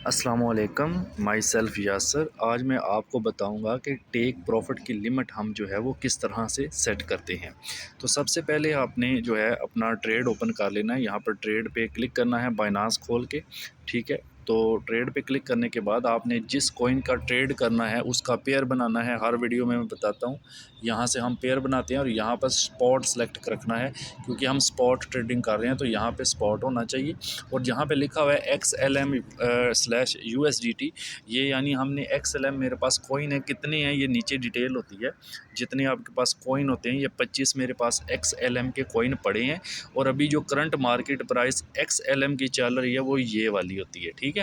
अस्सलामुअलैकुम, माई सेल्फ़ यासर। आज मैं आपको बताऊंगा कि टेक प्रॉफ़िट की लिमिट हम जो है वो किस तरह से सेट करते हैं। तो सबसे पहले आपने जो है अपना ट्रेड ओपन कर लेना है। यहाँ पर ट्रेड पे क्लिक करना है बाइनांस खोल के, ठीक है। तो ट्रेड पे क्लिक करने के बाद आपने जिस कॉइन का ट्रेड करना है उसका पेयर बनाना है। हर वीडियो में मैं बताता हूँ, यहाँ से हम पेयर बनाते हैं और यहाँ पर स्पॉट सेलेक्ट रखना है, क्योंकि हम स्पॉट ट्रेडिंग कर रहे हैं तो यहाँ पे स्पॉट होना चाहिए। और जहाँ पे लिखा हुआ है XLM/USDT, ये यानी हमने XLM, मेरे पास कॉइन है कितने हैं ये नीचे डिटेल होती है। जितने आपके पास कॉइन होते हैं, ये 25 मेरे पास XLM के कॉइन पड़े हैं। और अभी जो करंट मार्केट प्राइस XLM की चल रही है वो ये वाली होती है, ठीक है।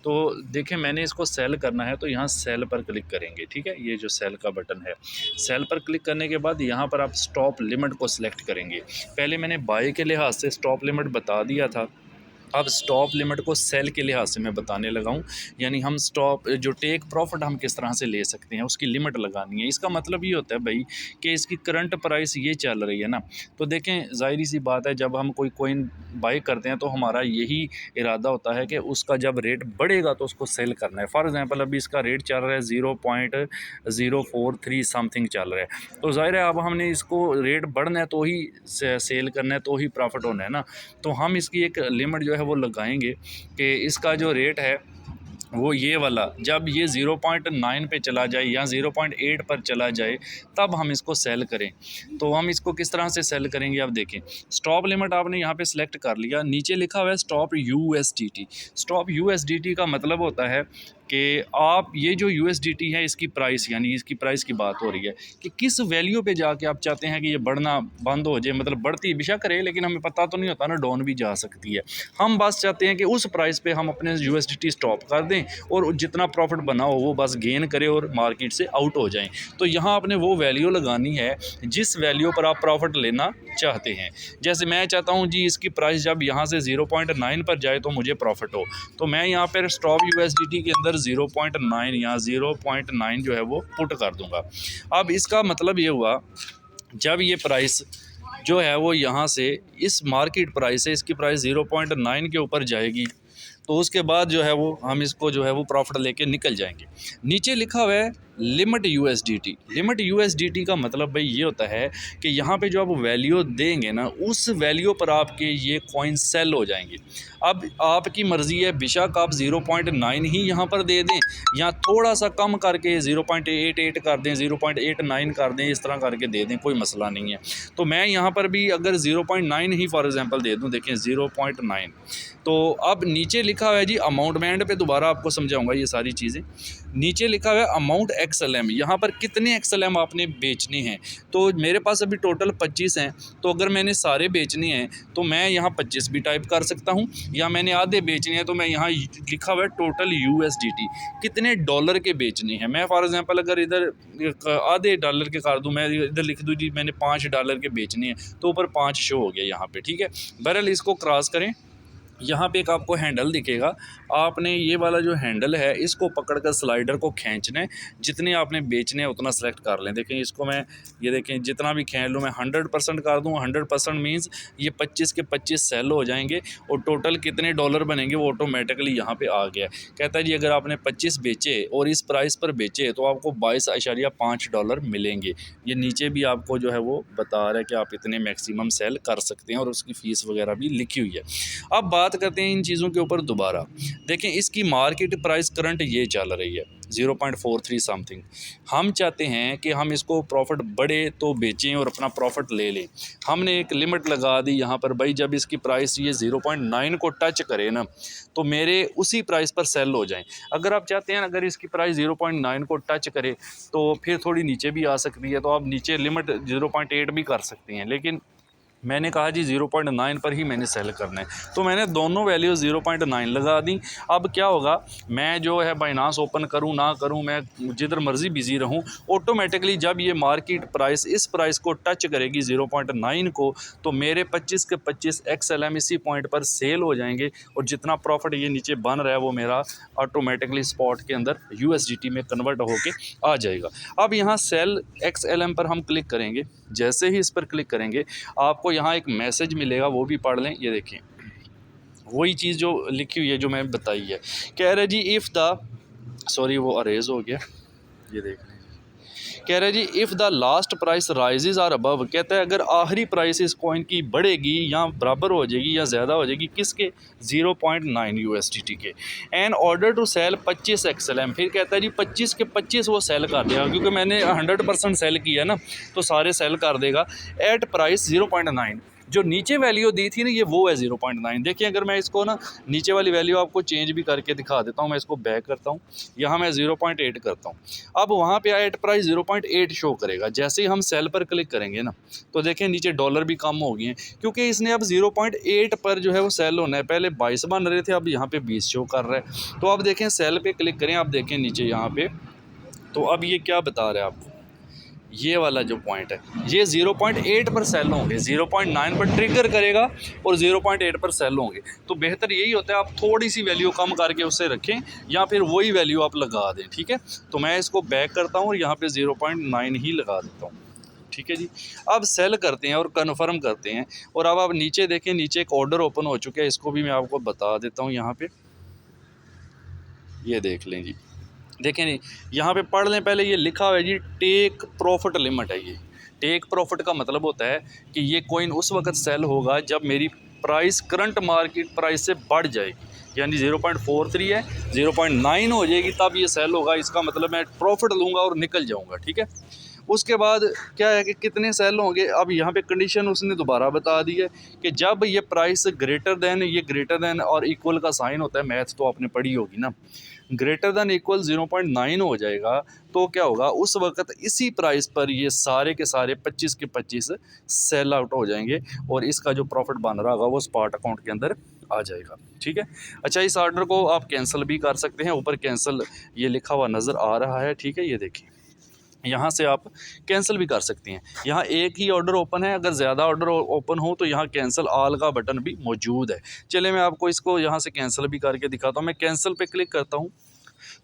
तो देखें, मैंने इसको सेल करना है तो यहाँ सेल पर क्लिक करेंगे, ठीक है। ये जो सेल का बटन है, सेल पर क्लिक करने के बाद यहाँ पर आप स्टॉप लिमिट को सिलेक्ट करेंगे। पहले मैंने बाय के लिहाज से स्टॉप लिमिट बता दिया था, अब स्टॉप लिमिट को सेल के लिहाज से मैं बताने लगा हूँ। यानी हम स्टॉप जो टेक प्रॉफिट हम किस तरह से ले सकते हैं उसकी लिमिट लगानी है। इसका मतलब ये होता है भाई कि इसकी करंट प्राइस ये चल रही है ना। तो देखें, ज़ाहिर सी बात है, जब हम कोई कॉइन बाई करते हैं तो हमारा यही इरादा होता है कि उसका जब रेट बढ़ेगा तो उसको सेल करना है। फॉर एग्ज़ाम्पल अभी इसका रेट चल रहा है 0.043 समथिंग चल रहा है। तो ज़ाहिर है अब हमने इसको रेट बढ़ना है तो ही सेल करना है, तो ही प्रॉफिट होना है ना। तो हम इसकी एक लिमिट जो है वो लगाएंगे कि इसका जो रेट है वो ये वाला, जब ये 0.9 पे चला जाए या 0.8 पर चला जाए तब हम इसको सेल करें। तो हम इसको किस तरह से सेल करेंगे, आप देखें। स्टॉप लिमिट आपने यहाँ पे सिलेक्ट कर लिया, नीचे लिखा हुआ है स्टॉप USDT। स्टॉप USDT का मतलब होता है कि आप ये जो USDT है इसकी प्राइस, यानी इसकी प्राइस की बात हो रही है कि किस वैल्यू पे जाके आप चाहते हैं कि ये बढ़ना बंद हो जाए। मतलब बढ़ती बेशक करे, लेकिन हमें पता तो नहीं होता ना, डाउन भी जा सकती है। हम बस चाहते हैं कि उस प्राइस पे हम अपने USDT स्टॉप कर दें और जितना प्रॉफिट बना हो वो बस गेन करे और मार्केट से आउट हो जाएं। तो यहाँ आपने वो वैल्यू लगानी है जिस वैल्यू पर आप प्रॉफिट लेना चाहते हैं। जैसे मैं चाहता हूँ जी इसकी प्राइस जब यहाँ से 0.9 पर जाए तो मुझे प्रॉफिट हो, तो मैं यहाँ पर स्टॉप USDT के अंदर 0.9 या 0.9 जो है वो पुट कर दूँगा। अब इसका मतलब ये हुआ, जब ये प्राइस जो है वो यहाँ से इस मार्केट प्राइस है, इसकी प्राइस 0.9 के ऊपर जाएगी तो उसके बाद जो है वो हम इसको जो है वो प्रॉफिट लेके निकल जाएंगे। नीचे लिखा हुआ है लिमिट USDT। लिमिट USDT का मतलब भाई ये होता है कि यहाँ पे जो आप वैल्यू देंगे ना, उस वैल्यू पर आपके ये कॉइन सेल हो जाएंगे। अब आपकी मर्ज़ी है, बेशक आप 0.9 ही यहाँ पर दे दें या थोड़ा सा कम करके 0.88 कर दें, 0.89 कर दें, इस तरह करके दे दें, कोई मसला नहीं है। तो मैं यहाँ पर भी अगर 0.9 ही फॉर एग्ज़ाम्पल दे दूँ, देखें 0.9। तो अब नीचे लिखा हुआ है जी अमाउंट, मैं एंड पे दोबारा आपको समझाऊंगा ये सारी चीज़ें। नीचे लिखा हुआ है अमाउंट XLM, यहाँ पर कितने XLM आपने बेचने हैं। तो मेरे पास अभी टोटल 25 हैं, तो अगर मैंने सारे बेचने हैं तो मैं यहाँ 25 भी टाइप कर सकता हूँ, या मैंने आधे बेचने हैं तो मैं यहाँ लिखा हुआ है टोटल USDT कितने डॉलर के बेचने हैं। मैं फॉर एग्ज़ाम्पल अगर इधर आधे डॉलर के कर दूँ, मैं इधर लिख दूँ जी मैंने $5 के बेचने हैं, तो ऊपर 5 शो हो गया यहाँ पे, ठीक है। बहरहाल इसको क्रॉस करें, यहाँ पे एक आपको हैंडल दिखेगा। आपने ये वाला जो हैंडल है इसको पकड़कर स्लाइडर को खींचना है, जितने आपने बेचने हैं उतना सेलेक्ट कर लें। देखें इसको मैं, ये देखें जितना भी खींच लूँ मैं 100% कर दूँ। 100% मीन्स ये 25 के 25 सेल हो जाएंगे और टोटल कितने डॉलर बनेंगे वो ऑटोमेटिकली यहाँ पे आ गया। कहता है जी अगर आपने 25 बेचे और इस प्राइस पर बेचे तो आपको $22.5 मिलेंगे। ये नीचे भी आपको जो है वो बता रहा है कि आप इतने मैक्सिमम सेल कर सकते हैं और उसकी फ़ीस वगैरह भी लिखी हुई है। अब बात करते हैं इन चीज़ों के ऊपर दोबारा। देखें इसकी मार्केट प्राइस करंट ये चल रही है 0.43 समथिंग। हम चाहते हैं कि हम इसको प्रॉफिट बढ़े तो बेचें और अपना प्रॉफिट ले लें। हमने एक लिमिट लगा दी यहाँ पर, भाई जब इसकी प्राइस ये 0.9 को टच करे ना तो मेरे उसी प्राइस पर सेल हो जाएं। अगर आप चाहते हैं अगर इसकी प्राइस 0.9 को टच करे तो फिर थोड़ी नीचे भी आ सकती है, तो आप नीचे लिमिट 0.8 भी कर सकते हैं, लेकिन मैंने कहा जी 0.9 पर ही मैंने सेल करना है, तो मैंने दोनों वैल्यू 0.9 लगा दी। अब क्या होगा, मैं जो है बाइनांस ओपन करूं ना करूं, मैं जिधर मर्ज़ी बिज़ी रहूं, ऑटोमेटिकली जब ये मार्केट प्राइस इस प्राइस को टच करेगी 0.9 को, तो मेरे 25 के 25 XLM इसी पॉइंट पर सेल हो जाएंगे और जितना प्रॉफिट ये नीचे बन रहा है वो मेरा ऑटोमेटिकली स्पॉट के अंदर USDT में कन्वर्ट होके आ जाएगा। अब यहाँ सेल XLM पर हम क्लिक करेंगे। जैसे ही इस पर क्लिक करेंगे आपको यहाँ एक मैसेज मिलेगा, वो भी पढ़ लें। ये देखें, वही चीज़ जो लिखी हुई है जो मैं बताई है। कह रहे जी इफ़ द, सॉरी वो अरेज हो गया, ये देख लें। कह रहे जी if the last price rises are above, कहता है अगर आखिरी प्राइस इस कॉइन की बढ़ेगी या बराबर हो जाएगी या ज़्यादा हो जाएगी किसके, 0.9 USDT के, and order to sell 25 XLM, फिर कहता है जी 25 के 25 वो सेल कर देगा, क्योंकि मैंने 100% सेल किया है ना, तो सारे सेल कर देगा एट प्राइस 0.9। जो नीचे वैल्यू दी थी ना ये वो है 0.9। देखिए अगर मैं इसको ना नीचे वाली वैल्यू आपको चेंज भी करके दिखा देता हूँ, मैं इसको बैक करता हूँ, यहाँ मैं 0.8 करता हूँ। अब वहाँ पे एट प्राइस 0.8 शो करेगा। जैसे ही हम सेल पर क्लिक करेंगे ना तो देखें नीचे डॉलर भी कम हो गए हैं, क्योंकि इसने अब 0.8 पर जो है वो सेल होना है। पहले 22 बन रहे थे, अब यहाँ पे 20 शो कर रहा है। तो अब देखें सेल पे क्लिक करें, आप देखें नीचे यहाँ पे, तो अब ये क्या बता रहा है आपको, ये वाला जो पॉइंट है ये 0.8 पर सेल होंगे, 0.9 पर ट्रिगर करेगा और 0.8 पर सेल होंगे। तो बेहतर यही होता है आप थोड़ी सी वैल्यू कम करके उससे रखें या फिर वही वैल्यू आप लगा दें, ठीक है। तो मैं इसको बैक करता हूँ और यहाँ पे 0.9 ही लगा देता हूँ, ठीक है जी। अब सेल करते हैं और कन्फर्म करते हैं, और अब आप नीचे देखें, नीचे एक ऑर्डर ओपन हो चुका है, इसको भी मैं आपको बता देता हूँ। यहाँ पे ये देख लें जी, देखें नहीं यहाँ पे पढ़ लें पहले, ये लिखा हुआ है जी टेक प्रॉफिट लिमिट है। ये टेक प्रॉफिट का मतलब होता है कि ये कॉइन उस वक्त सेल होगा जब मेरी प्राइस करंट मार्केट प्राइस से बढ़ जाएगी, यानी 0.43 है 0.9 हो जाएगी तब ये सेल होगा। इसका मतलब मैं प्रॉफिट लूँगा और निकल जाऊँगा, ठीक है। उसके बाद क्या है कि कितने सेल होंगे, अब यहाँ पे कंडीशन उसने दोबारा बता दी है कि जब ये प्राइस ग्रेटर दैन, ये ग्रेटर दैन और इक्वल का साइन होता है, मैथ तो आपने पढ़ी होगी ना, ग्रेटर दैन इक्वल 0.9 हो जाएगा तो क्या होगा, उस वक्त इसी प्राइस पर ये सारे के सारे 25 के 25 सेल आउट हो जाएंगे और इसका जो प्रॉफिट बन रहा होगा वो स्पॉट अकाउंट के अंदर आ जाएगा, ठीक है। अच्छा, इस ऑर्डर को आप कैंसिल भी कर सकते हैं, ऊपर कैंसिल ये लिखा हुआ नज़र आ रहा है, ठीक है। ये देखिए यहाँ से आप कैंसिल भी कर सकते हैं। यहाँ एक ही ऑर्डर ओपन है, अगर ज़्यादा ऑर्डर ओपन हो तो यहाँ कैंसिल ऑल का बटन भी मौजूद है। चलिए मैं आपको इसको यहाँ से कैंसिल भी करके दिखाता हूँ। मैं कैंसिल पे क्लिक करता हूँ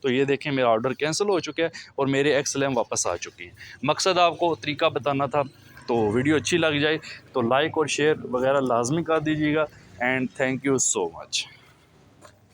तो ये देखें मेरा ऑर्डर कैंसिल हो चुका है और मेरे XLM वापस आ चुकी हैं। मकसद आपको तरीका बताना था। तो वीडियो अच्छी लग जाए तो लाइक और शेयर वगैरह लाजमी कर दीजिएगा। And thank you so much.